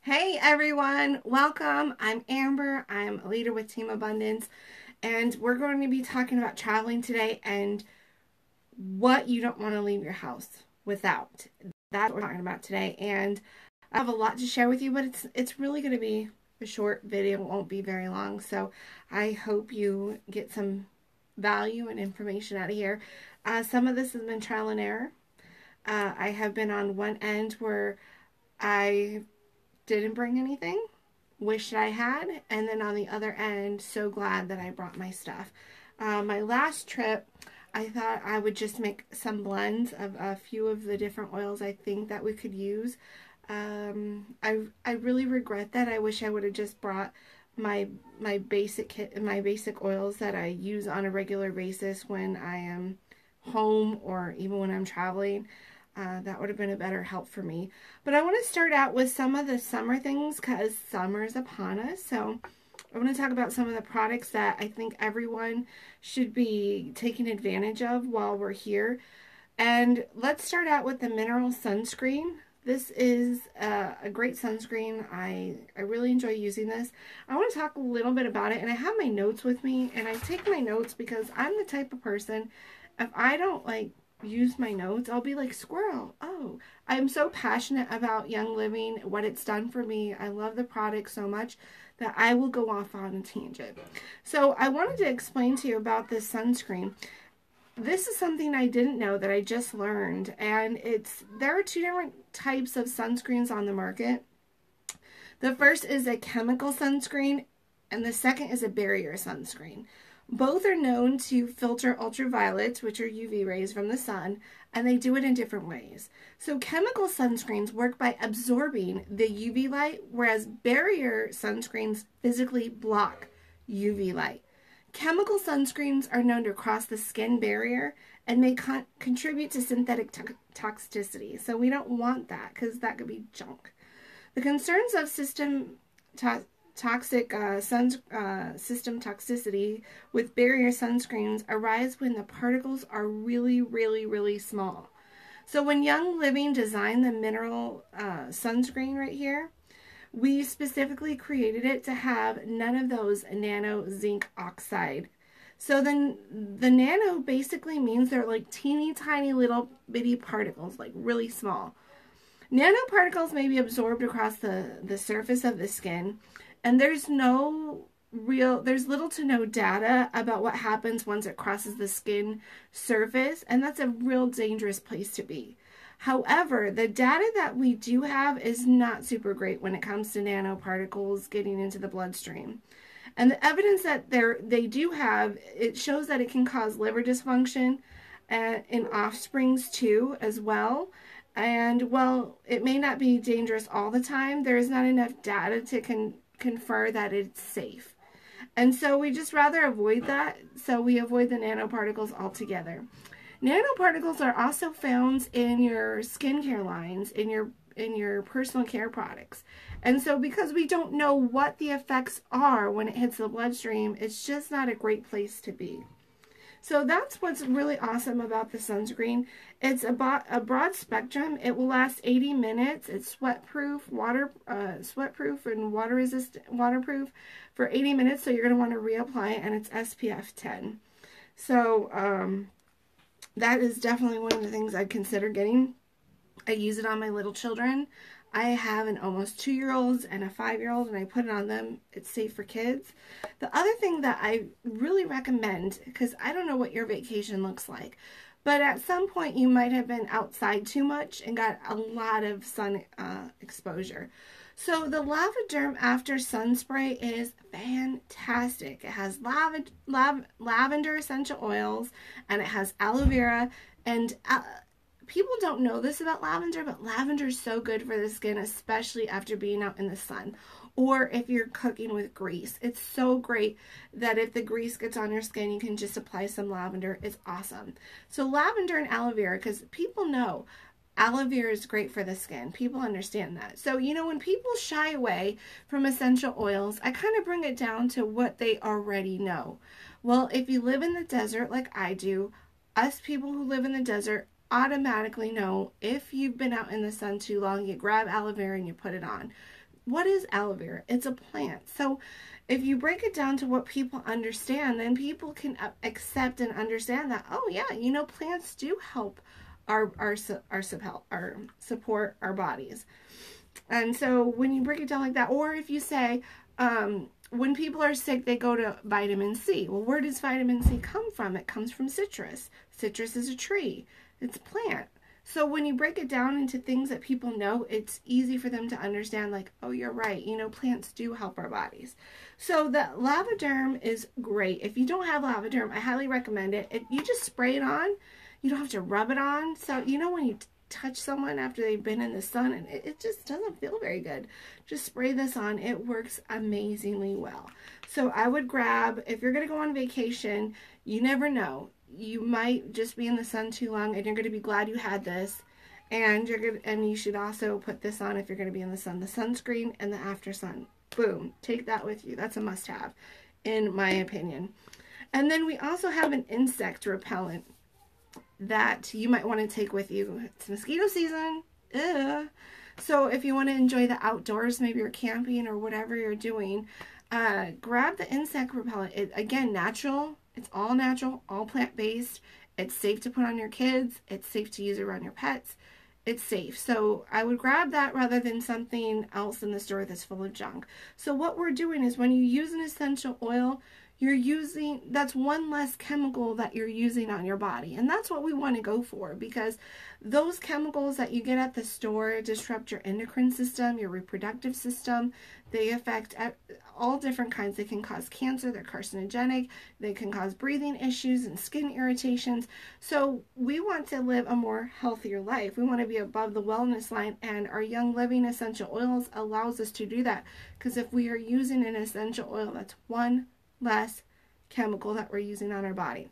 Hey everyone, welcome. I'm Amber. I'm a leader with Team Abundance, and we're going to be talking about traveling today and what you don't want to leave your house without. That's what we're talking about today, and I have a lot to share with you, but it's really going to be a short video. It won't be very long, so I hope you get some value and information out of here. Some of this has been trial and error. I have been on one end where I didn't bring anything, wished I had, and then on the other end, so glad that I brought my stuff. My last trip, I thought I would just make some blends of a few of the different oils I think that we could use. I really regret that. I wish I would have just brought my basic oils that I use on a regular basis when I am home or even when I'm traveling. That would have been a better help for me. But I want to start out with some of the summer things because summer is upon us. So I want to talk about some of the products that I think everyone should be taking advantage of while we're here. And let's start out with the mineral sunscreen. This is a great sunscreen. I really enjoy using this. I want to talk a little bit about it, and I have my notes with me, and I take my notes because I'm the type of person, if I don't use my notes, I'll be like, squirrel. Oh, I'm so passionate about Young Living, what it's done for me. I love the product so much that I will go off on a tangent. So I wanted to explain to you about this sunscreen. This is something I didn't know that I just learned, and there are two different types of sunscreens on the market. The first is a chemical sunscreen, and the second is a barrier sunscreen. Both are known to filter ultraviolet, which are UV rays from the sun, and they do it in different ways. So chemical sunscreens work by absorbing the UV light, whereas barrier sunscreens physically block UV light. Chemical sunscreens are known to cross the skin barrier and may contribute to synthetic toxicity. So we don't want that because that could be junk. The concerns of system toxicity with barrier sunscreens arise when the particles are really, really, really small. So when Young Living designed the mineral sunscreen right here, we specifically created it to have none of those nano zinc oxide. So then the nano basically means they're like teeny tiny little bitty particles, like really small. Nanoparticles may be absorbed across the surface of the skin, and there's little to no data about what happens once it crosses the skin surface, and that's a real dangerous place to be. However, the data that we do have is not super great when it comes to nanoparticles getting into the bloodstream. And the evidence that they do have, it shows that it can cause liver dysfunction in offsprings too as well. And while it may not be dangerous all the time, there is not enough data to confer that it's safe. And so we just rather avoid that, so we avoid the nanoparticles altogether. Nanoparticles are also found in your skincare lines, in your personal care products. And so because we don't know what the effects are when it hits the bloodstream, it's just not a great place to be. So that's what's really awesome about the sunscreen. It's a broad spectrum. It will last 80 minutes. It's sweat-proof, sweat-proof and waterproof for 80 minutes. So you're going to want to reapply it, and it's SPF 10. So that is definitely one of the things I'd consider getting. I use it on my little children. I have an almost 2-year-old and a 5-year-old, and I put it on them. It's safe for kids. The other thing that I really recommend, because I don't know what your vacation looks like, but at some point you might have been outside too much and got a lot of sun exposure. So the Lavaderm After Sun Spray is fantastic. It has lavender essential oils, and it has aloe vera, and people don't know this about lavender, but lavender is so good for the skin, especially after being out in the sun or if you're cooking with grease. It's so great that if the grease gets on your skin, you can just apply some lavender. It's awesome. So lavender and aloe vera, because people know aloe vera is great for the skin. People understand that. So, when people shy away from essential oils, I kind of bring it down to what they already know. Well, if you live in the desert like I do, us people who live in the desert automatically know if you've been out in the sun too long, you grab aloe vera and you put it on. what is aloe vera? It's a plant. So if you break it down to what people understand, then people can accept and understand that, oh yeah, you know, plants do help our support our bodies. And so when you break it down like that, or if you say, when people are sick, they go to vitamin C. Well, where does vitamin C come from? It comes from citrus. Citrus is a tree. It's a plant. So when you break it down into things that people know, it's easy for them to understand, like, oh, you're right. You know, plants do help our bodies. So the Lavaderm is great. If you don't have Lavaderm, I highly recommend it. You just spray it on. You don't have to rub it on. So, you know, when you touch someone after they've been in the sun and it just doesn't feel very good, just spray this on. It works amazingly well. So I would grab, if you're going to go on vacation, you never know, you might just be in the sun too long and you're going to be glad you had this. And you should also put this on if you're going to be in the sun, the sunscreen and the after sun. Boom, take that with you. That's a must have in my opinion. And then we also have an insect repellent that you might want to take with you. It's mosquito season. Ugh. So if you want to enjoy the outdoors, maybe you're camping or whatever you're doing, grab the insect repellent. Again, natural. It's all natural, all plant-based. It's safe to put on your kids. It's safe to use around your pets. It's safe. So I would grab that rather than something else in the store that's full of junk. So what we're doing is when you use an essential oil, that's one less chemical that you're using on your body. And that's what we want to go for, because those chemicals that you get at the store disrupt your endocrine system, your reproductive system. They affect all different kinds. They can cause cancer, they're carcinogenic, they can cause breathing issues and skin irritations. So we want to live a more healthier life. We want to be above the wellness line, and our Young Living essential oils allows us to do that, because if we are using an essential oil, that's one less chemical that we're using on our body.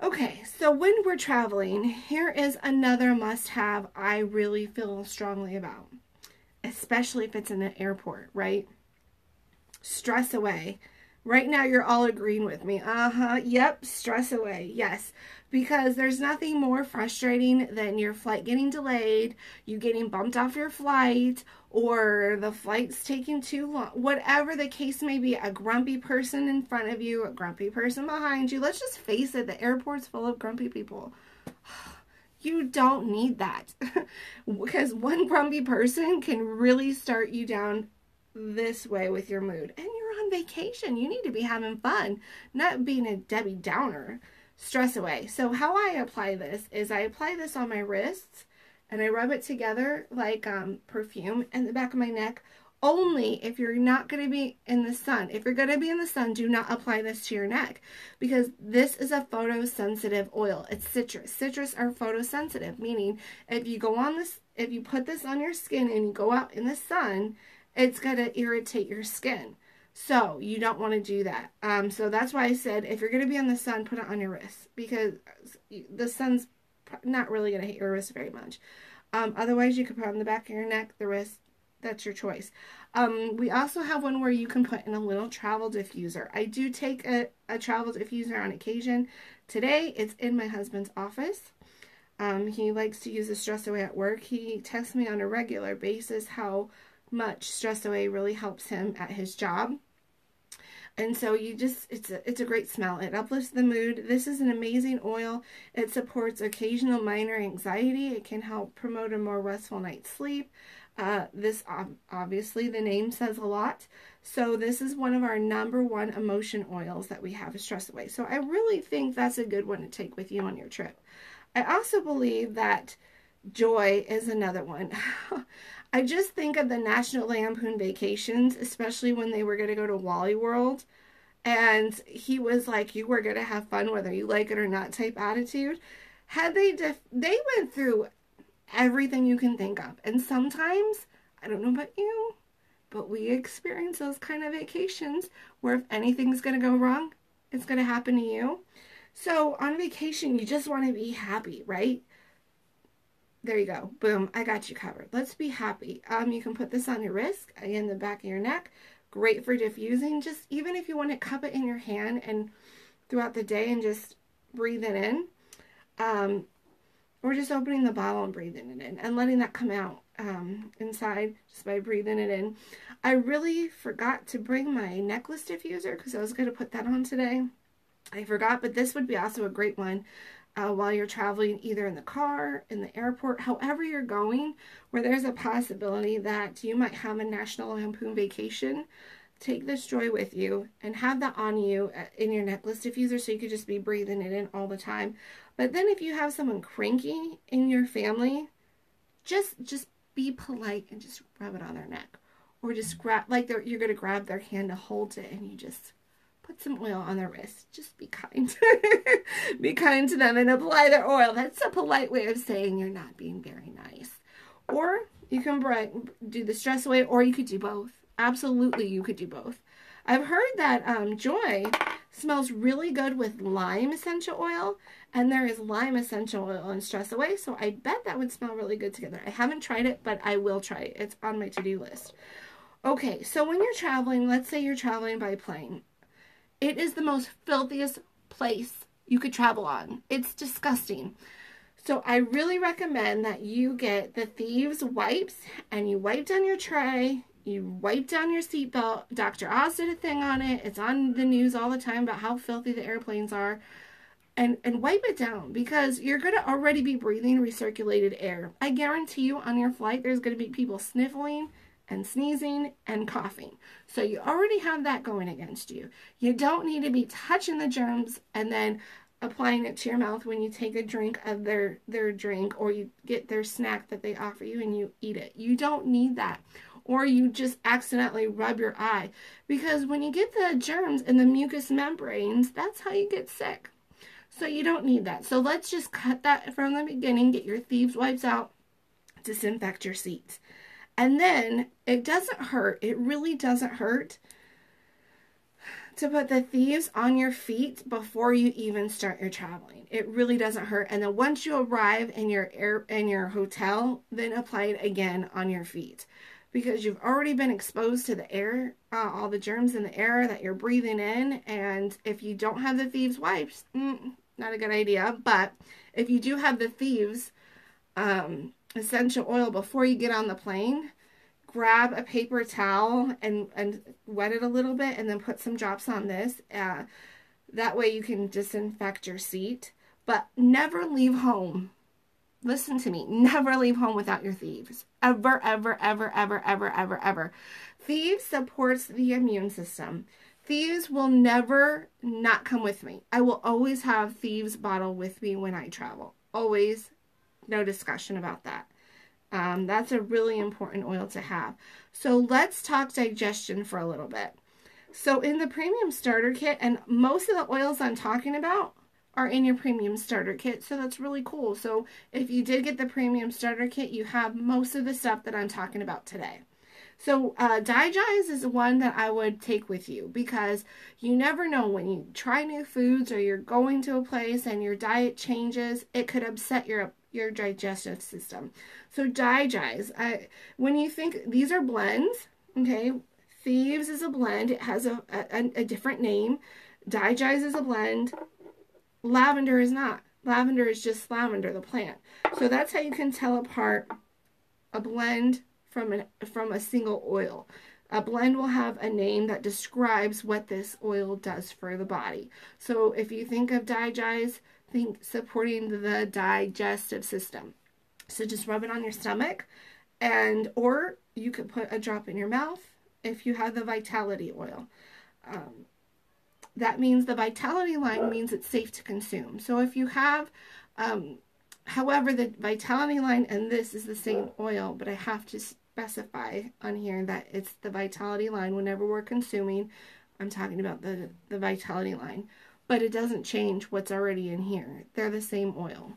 Okay, so when we're traveling, here is another must-have I really feel strongly about, especially if it's in an airport, right? Stress away. Right now, you're all agreeing with me. Yep, stress away. Yes, because there's nothing more frustrating than your flight getting delayed, you getting bumped off your flight, or the flight's taking too long. Whatever the case may be, a grumpy person in front of you, a grumpy person behind you. Let's just face it, the airport's full of grumpy people. You don't need that, because one grumpy person can really start you down this way with your mood. And you're on vacation. You need to be having fun, not being a Debbie Downer. Stress away. So how I apply this is I apply this on my wrists and I rub it together like perfume in the back of my neck. Only if you're not going to be in the sun. If you're going to be in the sun, do not apply this to your neck, because this is a photosensitive oil. It's citrus. Citrus are photosensitive, meaning if you put this on your skin and you go out in the sun, it's going to irritate your skin. So you don't want to do that. So that's why I said, if you're going to be in the sun, put it on your wrist, because the sun's not really going to hit your wrist very much. Otherwise, you could put it on the back of your neck, the wrist. That's your choice. We also have one where you can put in a little travel diffuser. I do take a travel diffuser on occasion. Today, it's in my husband's office. He likes to use the Stress Away at work. He texts me on a regular basis how much Stress Away really helps him at his job. And so it's a great smell. It uplifts the mood. This is an amazing oil. It supports occasional minor anxiety. It can help promote a more restful night's sleep. This obviously the name says a lot. So this is one of our #1 emotion oils that we have, is Stress Away. So I really think that's a good one to take with you on your trip. I also believe that joy is another one. I just think of the National Lampoon Vacations, especially when they were going to go to Wally World. And he was like, you were going to have fun whether you like it or not type attitude. They went through everything you can think of. And sometimes, I don't know about you, but we experience those kind of vacations where if anything's going to go wrong, it's going to happen to you. So on vacation, you just want to be happy, right? There you go. Boom. I got you covered. Let's be happy. You can put this on your wrist, again, the back of your neck. Great for diffusing. Just even if you want to cup it in your hand and throughout the day and just breathe it in. Or just opening the bottle and breathing it in and letting that come out. inside just by breathing it in. I really forgot to bring my necklace diffuser because I was going to put that on today. I forgot, but this would be also a great one while you're traveling, either in the car, in the airport, however you're going, where there's a possibility that you might have a National Lampoon Vacation. Take this joy with you and have that on you in your necklace diffuser so you could just be breathing it in all the time. But then if you have someone cranky in your family, just be polite and just rub it on their neck. Or just grab, like you're going to grab their hand to hold it and you just put some oil on their wrist. Just be kind. Be kind to them and apply their oil. That's a polite way of saying you're not being very nice. Or you can do the stress away, or you could do both. Absolutely, you could do both. I've heard that Joy smells really good with lime essential oil, and there is lime essential oil in Stress Away, so I bet that would smell really good together. I haven't tried it, but I will try it. It's on my to-do list. Okay, so when you're traveling, let's say you're traveling by plane. It is the most filthiest place you could travel on. It's disgusting. So I really recommend that you get the Thieves wipes and you wipe down your tray, you wipe down your seatbelt. Dr. Oz did a thing on it. It's on the news all the time about how filthy the airplanes are. And wipe it down because you're going to already be breathing recirculated air. I guarantee you on your flight there's going to be people sniffling and sneezing and coughing. So you already have that going against you. You don't need to be touching the germs and then applying it to your mouth when you take a drink of their drink, or you get their snack that they offer you and you eat it. You don't need that. Or you just accidentally rub your eye, because when you get the germs in the mucous membranes, that's how you get sick. So you don't need that. So let's just cut that from the beginning. Get your Thieves wipes out. Disinfect your seats. And then it doesn't hurt. It really doesn't hurt to put the Thieves on your feet before you even start your traveling. It really doesn't hurt. And then once you arrive in your hotel, then apply it again on your feet, because you've already been exposed to the air, all the germs in the air that you're breathing in. And if you don't have the Thieves wipes, not a good idea. But if you do have the Thieves essential oil before you get on the plane, grab a paper towel and wet it a little bit and then put some drops on this. That way you can disinfect your seat. But never leave home. Listen to me. Never leave home without your Thieves. Ever, ever, ever, ever, ever, ever, ever. Thieves supports the immune system. Thieves will never not come with me. I will always have Thieves bottle with me when I travel. Always. No discussion about that. That's a really important oil to have. So let's talk digestion for a little bit. So in the premium starter kit, and most of the oils I'm talking about are in your premium starter kit, so that's really cool. So if you did get the premium starter kit, you have most of the stuff that I'm talking about today. So Digize is one that I would take with you, because you never know when you try new foods or you're going to a place and your diet changes, it could upset your digestive system. So Digize, when you think, these are blends, okay? Thieves is a blend. It has a different name. Digize is a blend. Lavender is not. Lavender is just lavender, the plant. So that's how you can tell apart a blend from a single oil. A blend will have a name that describes what this oil does for the body. So if you think of Digize, think supporting the digestive system. So just rub it on your stomach, or you could put a drop in your mouth if you have the Vitality oil. That means the Vitality line means it's safe to consume. So if you have, however, the Vitality line and this is the same oil, but I have to specify on here that it's the Vitality line whenever we're consuming. I'm talking about the Vitality line, but it doesn't change what's already in here. They're the same oil,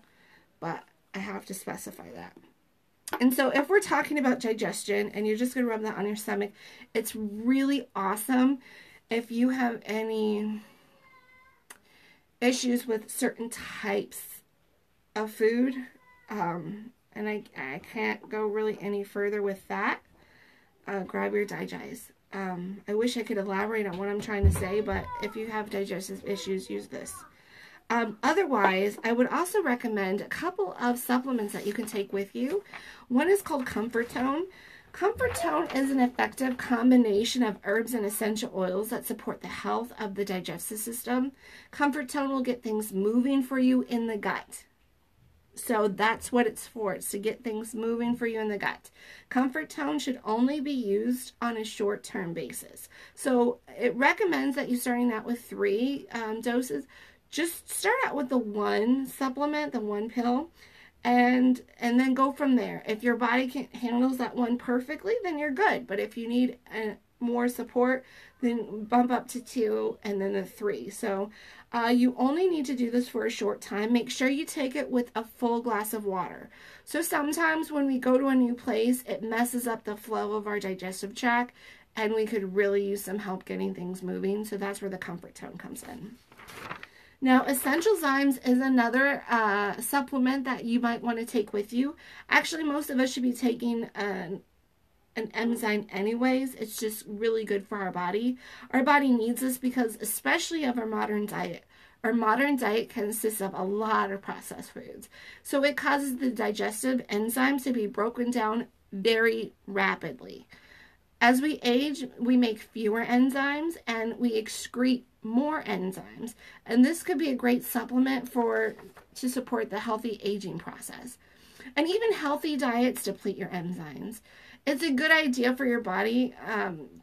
but I have to specify that. And so if we're talking about digestion and you're just going to rub that on your stomach, it's really awesome. If you have any issues with certain types of food, and I can't go really any further with that, grab your Digize. I wish I could elaborate on what I'm trying to say, but if you have digestive issues, use this. Otherwise, I would also recommend a couple of supplements that you can take with you. One is called Comfort Tone. Comfort Tone is an effective combination of herbs and essential oils that support the health of the digestive system. Comfort Tone will get things moving for you in the gut. So that's what it's for. It's to get things moving for you in the gut. Comfort Tone should only be used on a short-term basis. So it recommends that you're starting out with 3 doses. Just start out with the 1 supplement, the 1 pill, and then go from there. If your body handles that 1 perfectly, then you're good. But if you need more support, then bump up to 2 and then the 3. So you only need to do this for a short time. Make sure you take it with a full glass of water. So sometimes when we go to a new place, it messes up the flow of our digestive tract, and we could really use some help getting things moving. So that's where the Comfort Tone comes in. Now, Essential Zymes is another supplement that you might want to take with you. Actually, most of us should be taking an enzyme anyways. It's just really good for our body. Our body needs this because, especially of our modern diet, consists of a lot of processed foods. So it causes the digestive enzymes to be broken down very rapidly. As we age, we make fewer enzymes and we excrete more enzymes. And this could be a great supplement to support the healthy aging process. And even healthy diets deplete your enzymes. It's a good idea for your body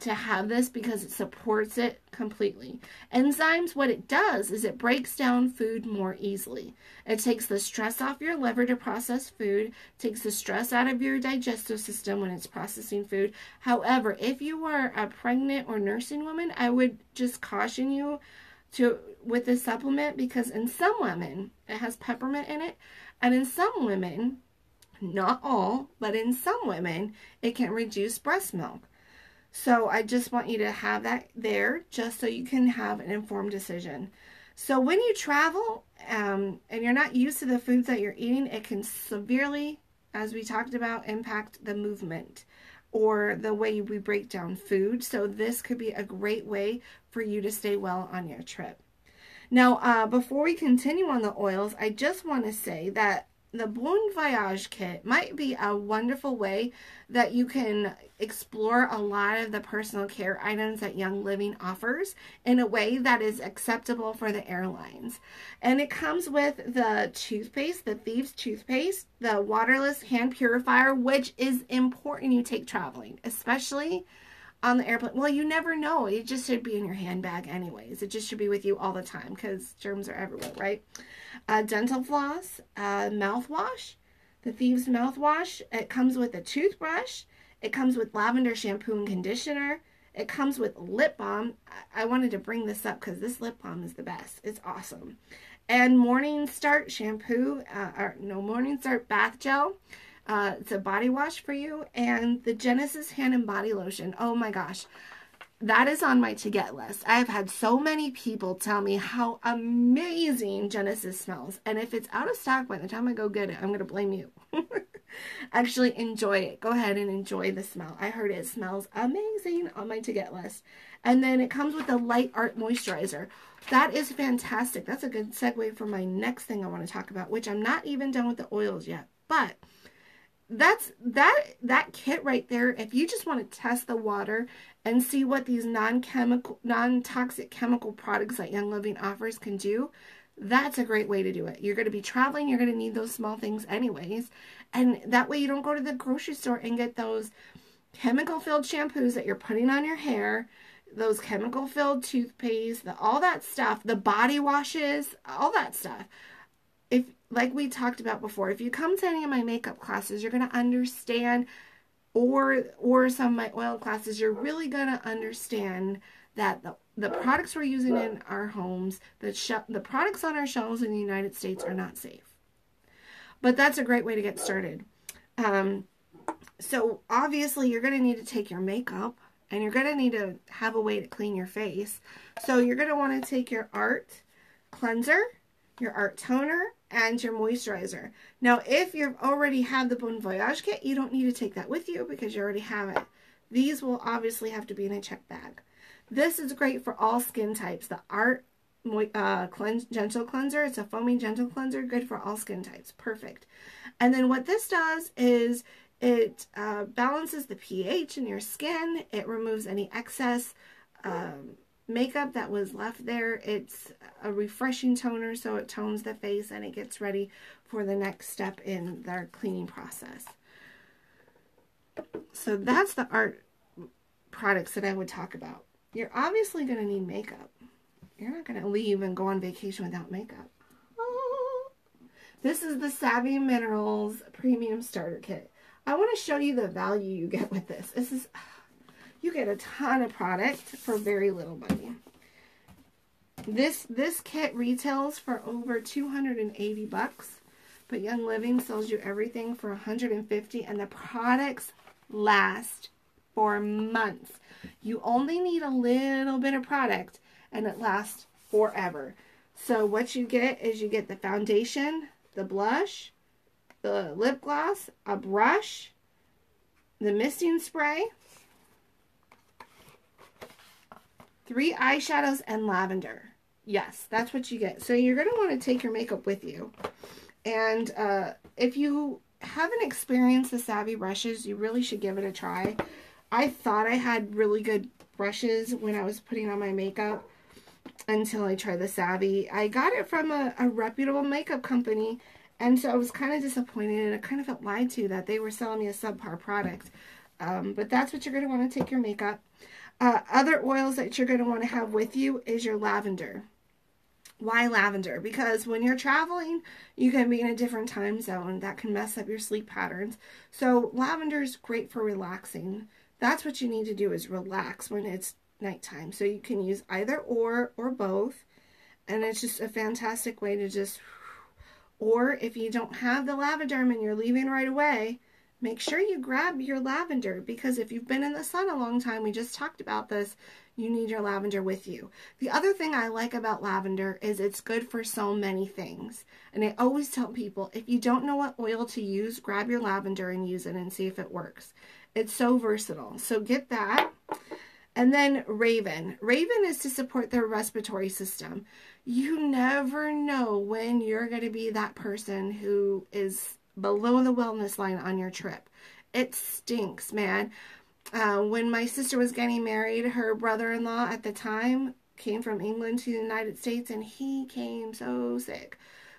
to have this because it supports it completely. Enzymes, what it does is it breaks down food more easily. It takes the stress off your liver to process food, takes the stress out of your digestive system when it's processing food. However, if you are a pregnant or nursing woman, I would just caution you with this supplement because in some women, it has peppermint in it, and in some women, not all, but in some women, it can reduce breast milk. So I just want you to have that there just so you can have an informed decision. So when you travel and you're not used to the foods that you're eating, it can severely, as we talked about, impact the movement or the way we break down food. So this could be a great way for you to stay well on your trip. Now, before we continue on the oils, I just want to say that the Bon Voyage kit might be a wonderful way that you can explore a lot of the personal care items that Young Living offers in a way that is acceptable for the airlines. And it comes with the toothpaste, the Thieves toothpaste, the waterless hand purifier, which is important you take traveling, especially on the airplane. Well, you never know. It just should be in your handbag anyways. It just should be with you all the time because germs are everywhere, right? Dental floss, mouthwash, the Thieves mouthwash. It comes with a toothbrush. It comes with lavender shampoo and conditioner. It comes with lip balm. I wanted to bring this up because this lip balm is the best. It's awesome. And Morning Start shampoo, Morning Start bath gel. It's a body wash for you. And the Genesis hand and body lotion. Oh my gosh. That is on my to-get list. I have had so many people tell me how amazing Genesis smells. And if it's out of stock by the time I go get it, I'm going to blame you. Actually, enjoy it. Go ahead and enjoy the smell. I heard it smells amazing on my to-get list. And then it comes with a Light Art Moisturizer. That is fantastic. That's a good segue for my next thing I want to talk about, which I'm not even done with the oils yet. But that kit right there, if you just want to test the water and see what these non-toxic chemical products that Young Living offers can do, that's a great way to do it. You're going to be traveling, you're going to need those small things anyways, and that way you don't go to the grocery store and get those chemical-filled shampoos that you're putting on your hair, those chemical-filled toothpaste, all that stuff, the body washes, all that stuff. If, like we talked about before, if you come to any of my makeup classes, you're going to understand, or some of my oil classes, you're really going to understand that the products we're using in our homes, the products on our shelves in the United States are not safe. But that's a great way to get started. So obviously you're going to need to take your makeup and you're going to need to have a way to clean your face. So you're going to want to take your Art cleanser, your Art toner, and your moisturizer. Now, if you already have the Bon Voyage kit, you don't need to take that with you because you already have it. These will obviously have to be in a check bag. This is great for all skin types. The Art gentle cleanser. It's a foaming gentle cleanser, good for all skin types. Perfect. And then what this does is it balances the pH in your skin. It removes any excess makeup that was left there. It's a refreshing toner, so it tones the face and it gets ready for the next step in their cleaning process. So that's the art products that I would talk about. You're obviously going to need makeup. You're not going to leave and go on vacation without makeup. Oh. This is the Savvy Minerals Premium Starter Kit. I want to show you the value you get with this. This is, you get a ton of product for very little money. This kit retails for over 280 bucks, but Young Living sells you everything for 150, and the products last for months. You only need a little bit of product and it lasts forever. So what you get is you get the foundation, the blush, the lip gloss, a brush, the misting spray, 3 eyeshadows, and lavender. Yes, that's what you get. So you're going to want to take your makeup with you. And if you haven't experienced the Savvy brushes, you really should give it a try. I thought I had really good brushes when I was putting on my makeup until I tried the Savvy. I got it from a reputable makeup company, and so I was kind of disappointed, and I kind of felt lied to that they were selling me a subpar product. But that's what you're going to want to take your makeup. Other oils that you're going to want to have with you is your lavender. Why lavender? Because when you're traveling, you can be in a different time zone. That can mess up your sleep patterns. So lavender is great for relaxing. That's what you need to do, is relax when it's nighttime. So you can use either or both. And it's just a fantastic way to just, or if you don't have the lavender and you're leaving right away, make sure you grab your lavender, because if you've been in the sun a long time, we just talked about this, you need your lavender with you. The other thing I like about lavender is it's good for so many things. And I always tell people, if you don't know what oil to use, grab your lavender and use it and see if it works. It's so versatile. So get that. And then Raven. Raven is to support their respiratory system. You never know when you're going to be that person who is below the wellness line on your trip. It stinks, man. When my sister was getting married, her brother-in-law at the time came from England to the United States, and he came so sick.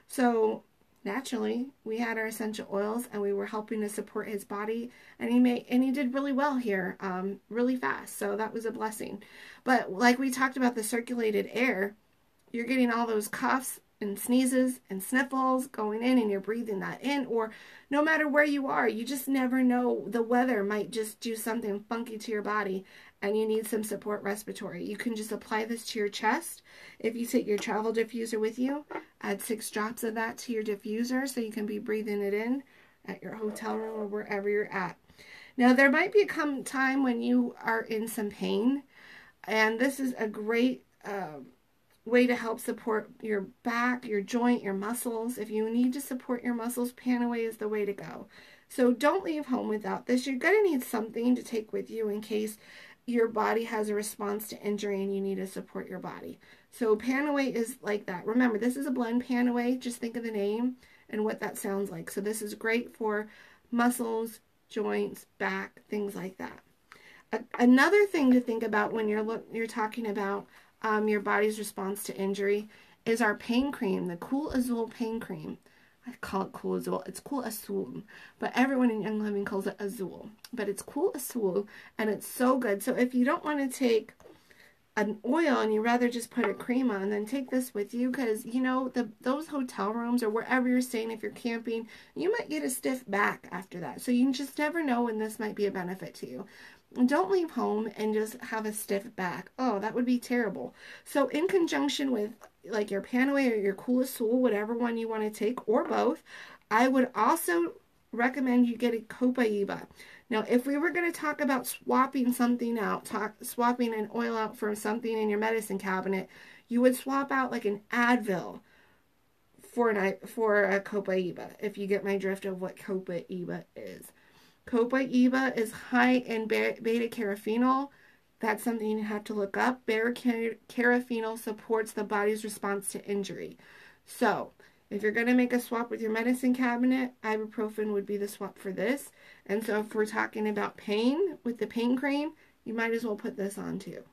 So naturally, we had our essential oils, and we were helping to support his body, and he did really well here, really fast. So that was a blessing. But like we talked about the circulated air, you're getting all those coughs and sneezes and sniffles going in, and you're breathing that in. Or no matter where you are, you just never know. The weather might just do something funky to your body, and you need some support respiratory. You can just apply this to your chest. If you take your travel diffuser with you, add 6 drops of that to your diffuser so you can be breathing it in at your hotel room or wherever you're at. Now, there might be a time when you are in some pain, and this is a great way to help support your back, your joint, your muscles. If you need to support your muscles, Panaway is the way to go. So don't leave home without this. You're going to need something to take with you in case your body has a response to injury and you need to support your body. So Panaway is like that. Remember, this is a blend Panaway. Just think of the name and what that sounds like. So this is great for muscles, joints, back, things like that. Another thing to think about when you're talking about your body's response to injury is our pain cream, the Cool Azul pain cream. I call it Cool Azul. It's Cool Azul, but everyone in Young Living calls it Azul. But it's Cool Azul, and it's so good. So if you don't want to take an oil and you rather just put a cream on, then take this with you, because you know those hotel rooms or wherever you're staying, if you're camping, you might get a stiff back after that. So you just never know when this might be a benefit to you. Don't leave home and just have a stiff back. Oh, that would be terrible. So in conjunction with like your Panaway or your Cool Azul, whatever one you want to take, or both, I would also recommend you get a Copaiba. Now, if we were going to talk about swapping something out, swapping an oil out for something in your medicine cabinet, you would swap out like an Advil for a Copaiba, if you get my drift of what Copaiba is. Copaiba is high in beta-carotene. That's something you have to look up. Bara-carotenoid supports the body's response to injury. So, if you're going to make a swap with your medicine cabinet, ibuprofen would be the swap for this. And so if we're talking about pain with the pain cream, you might as well put this on too.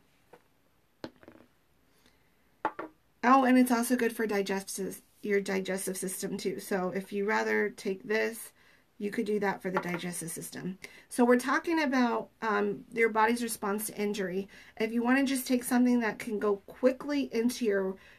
Oh, and it's also good for your digestive system too. So if you rather take this, you could do that for the digestive system. So we're talking about your body's response to injury. If you want to just take something that can go quickly into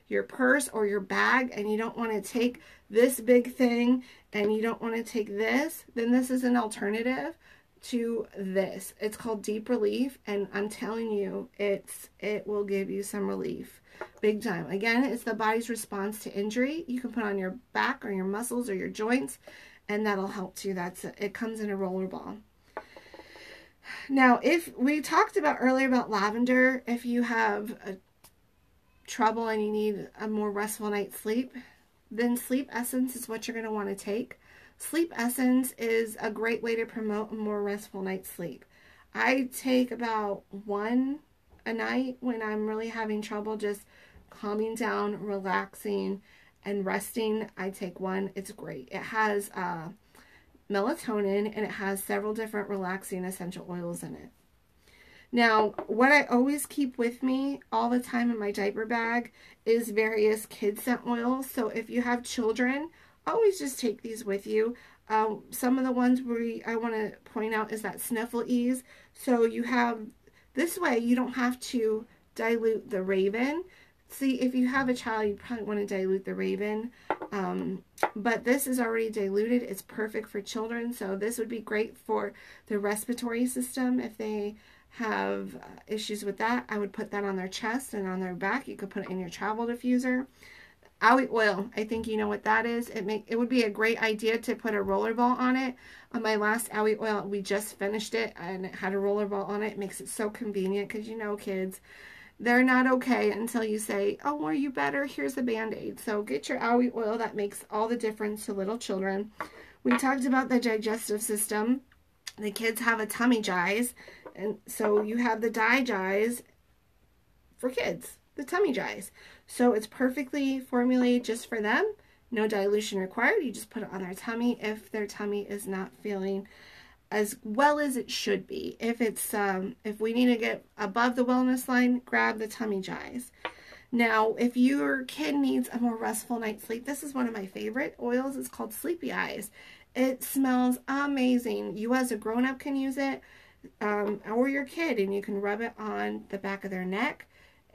your purse or your bag, and you don't want to take this big thing, and you don't want to take this, then this is an alternative to this. It's called Deep Relief, and I'm telling you, it will give you some relief. Big time. Again, it's the body's response to injury. You can put on your back or your muscles or your joints, and that'll help too. It comes in a roller ball. Now, if we talked about earlier about lavender, if you have trouble and you need a more restful night's sleep, then Sleep Essence is what you're going to want to take. Sleep Essence is a great way to promote a more restful night's sleep. I take about 1 a night when I'm really having trouble just calming down, relaxing, and resting. I take 1. It's great. It has melatonin, and it has several different relaxing essential oils in it. Now, what I always keep with me all the time in my diaper bag is various kid scent oils. So if you have children, always just take these with you. Some of the ones I want to point out is that Sniffle Ease. So you have, this way you don't have to dilute the Raven. See, if you have a child, you probably want to dilute the Raven. But this is already diluted. It's perfect for children. So this would be great for the respiratory system. If they have issues with that, I would put that on their chest and on their back. You could put it in your travel diffuser. Owie oil, I think you know what that is. It would be a great idea to put a roller ball on it. On my last Owie oil, we just finished it and it had a roller ball on it. It makes it so convenient because you know kids, they're not okay until you say, oh, are you better? Here's the Band-Aid. So get your Owie oil. That makes all the difference to little children. We talked about the digestive system. The kids have a tummy jize, and so you have the DiGize for kids, the tummy jize. So it's perfectly formulated just for them. No dilution required. You just put it on their tummy if their tummy is not feeling as well as it should be. If we need to get above the wellness line, grab the tummy jize. Now, if your kid needs a more restful night's sleep, this is one of my favorite oils. It's called Sleepy Eyes. It smells amazing. You as a grown-up can use it, or your kid, and you can rub it on the back of their neck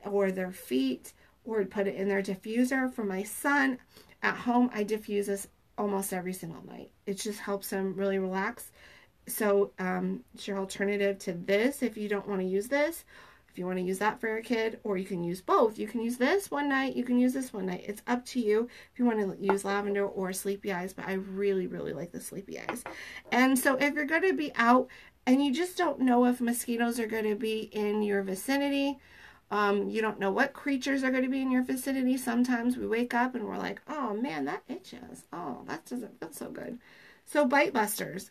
or their feet, or put it in their diffuser. For my son, at home, I diffuse this almost every single night. It just helps him really relax. So it's your alternative to this if you don't want to use this. If you want to use that for your kid, or you can use both. You can use this one night, you can use this one night. It's up to you if you want to use lavender or Sleepy Eyes, but I really, really like the Sleepy Eyes. And so if you're going to be out and you just don't know if mosquitoes are going to be in your vicinity, you don't know what creatures are going to be in your vicinity. Sometimes we wake up and we're like, oh man, that itches. Oh, that doesn't feel so good. So Bite Busters.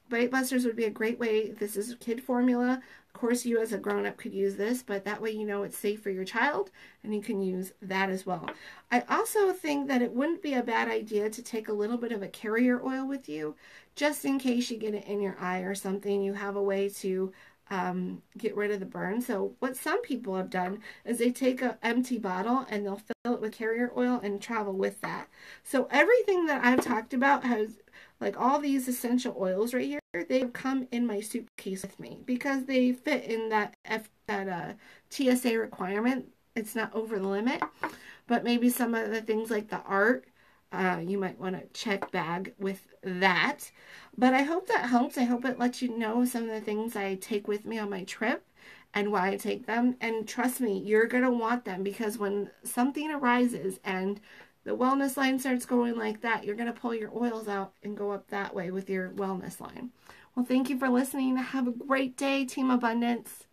Bite Busters would be a great way. This is kid formula. Of course, you as a grown-up could use this, but that way you know it's safe for your child, and you can use that as well. I also think that it wouldn't be a bad idea to take a little bit of a carrier oil with you, just in case you get it in your eye or something. You have a way to get rid of the burn. So what some people have done is they take an empty bottle and they'll fill it with carrier oil and travel with that. So everything that I've talked about has, like all these essential oils right here, they come in my suitcase with me because they fit in that TSA requirement. It's not over the limit, but maybe some of the things like the art, you might want to check bag with that. But I hope that helps. I hope it lets you know some of the things I take with me on my trip and why I take them. And trust me, you're going to want them, because when something arises and the wellness line starts going like that, you're going to pull your oils out and go up that way with your wellness line. Well, thank you for listening. Have a great day, Team Abundance.